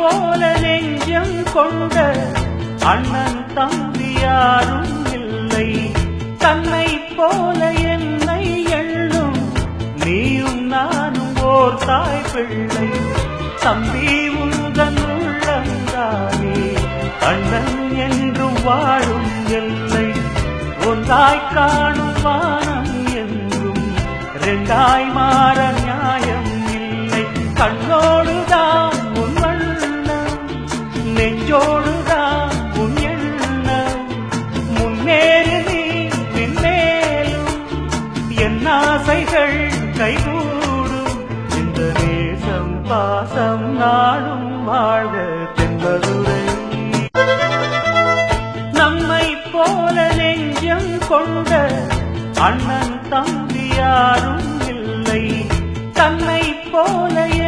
போல நெஞ்சம் கொண்ட அண்ணன் தம்பி யாரும் இல்லை. தன்னை போல என்னை எண்ணும் நீயும் நானும் ஓர் தாய் பிள்ளை. தம்பி உந்தன் உள்ளந்தானே அண்ணன் என்றும் வாழும் எல்லை. ஒன்றாய் காணும் வானம் என்றும் ரெண்டாய் மாற நியாயம் இல்லை. கண்ணோடுதான் உன் வண்ணம், நெஞ்சோடுதான் உன் எண்ணம். முன்னேறு நீ பின்னேலும் என் ஆசைகள் கைகூடும். இந்த நேசம் பாசம் நாடும் வாழ்க.